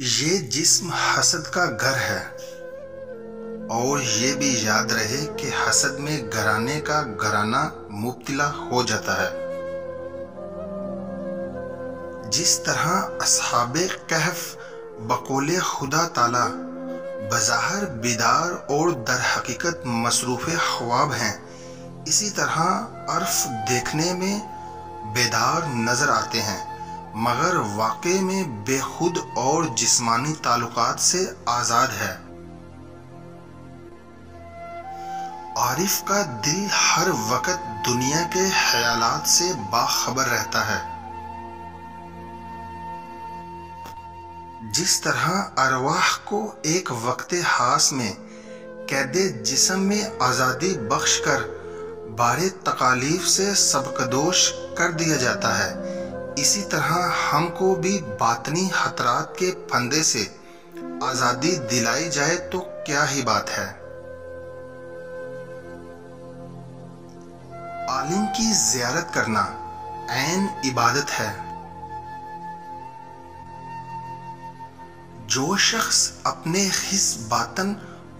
یہ جسم حسد کا گھر ہے، اور یہ بھی یاد رہے کہ حسد میں گھرانے کا گھرانہ مبتلا ہو جاتا ہے۔ جس طرح اصحاب کہف بقول خدا تعالی بظاہر بیدار اور در حقیقت مصروف خواب ہیں، اسی طرح عرف دیکھنے میں بیدار نظر آتے ہیں مگر واقع میں بے خود اور جسمانی تعلقات سے آزاد ہے۔ عارف کا دل ہر وقت دنیا کے خیالات سے باخبر رہتا ہے۔ جس طرح ارواح کو ایک وقت خاص میں قید جسم میں آزادی بخش کر بار تکالیف سے سبکدوش کر دیا جاتا ہے، اسی طرح ہم کو بھی باطنی خطرات کے پھندے سے آزادی دلائی جائے تو کیا ہی بات ہے۔ عالم کی زیارت کرنا عین عبادت ہے۔ جو شخص اپنے حس باطن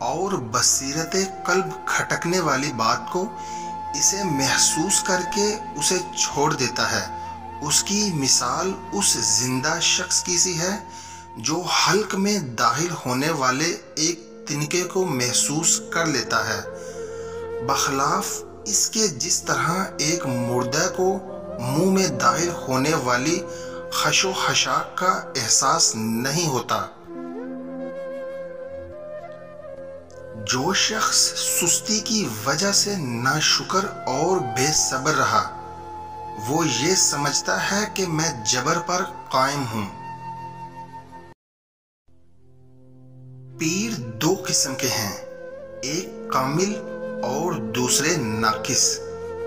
اور بصیرت قلب کھٹکنے والی بات کو اسے محسوس کر کے اسے چھوڑ دیتا ہے، اس کی مثال اس زندہ شخص کی سی ہے جو حلق میں داخل ہونے والے ایک تنکے کو محسوس کر لیتا ہے، بخلاف اس کے جس طرح ایک مردہ کو منہ میں داخل ہونے والی خش و خشاک کا احساس نہیں ہوتا۔ جو شخص سستی کی وجہ سے ناشکر اور بے صبر رہا، وہ یہ سمجھتا ہے کہ میں جبر پر قائم ہوں۔ پیر دو قسم کے ہیں، ایک کامل اور دوسرے ناقص،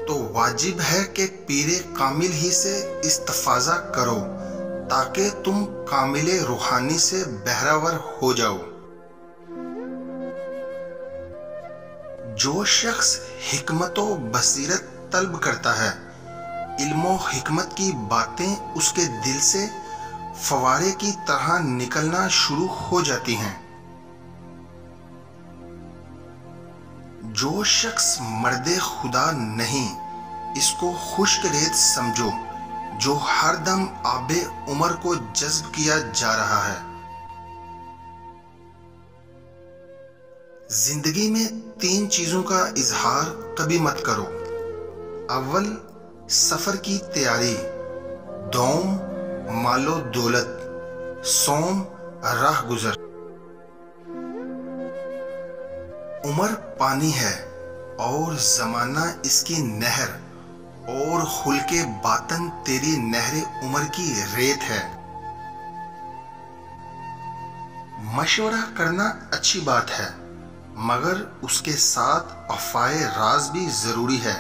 تو واجب ہے کہ پیر کامل ہی سے استفاضہ کرو تاکہ تم کامل روحانی سے بہرہور ہو جاؤ۔ جو شخص حکمت و بصیرت طلب کرتا ہے، علم و حکمت کی باتیں اس کے دل سے فوارے کی طرح نکلنا شروع ہو جاتی ہیں۔ جو شخص مرد خدا نہیں، اس کو خشک ریت سمجھو جو ہر دم آب عمر کو جذب کیا جا رہا ہے۔ زندگی میں تین چیزوں کا اظہار کبھی مت کرو: اول سفر کی تیاری، دوم مال و دولت، سوم راہ گزر۔ عمر پانی ہے اور زمانہ اس کی نہر، اور خلق باطن تیری نہر عمر کی ریت ہے۔ مشورہ کرنا اچھی بات ہے مگر اس کے ساتھ اخفائے راز بھی ضروری ہے،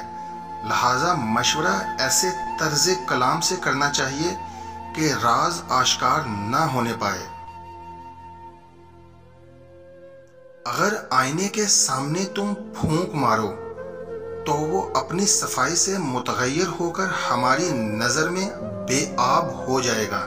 لہذا مشورہ ایسے طرز کلام سے کرنا چاہیے کہ راز آشکار نہ ہونے پائے۔ اگر آئینے کے سامنے تم پھونک مارو تو وہ اپنی صفائی سے متغیر ہو کر ہماری نظر میں بے آب ہو جائے گا،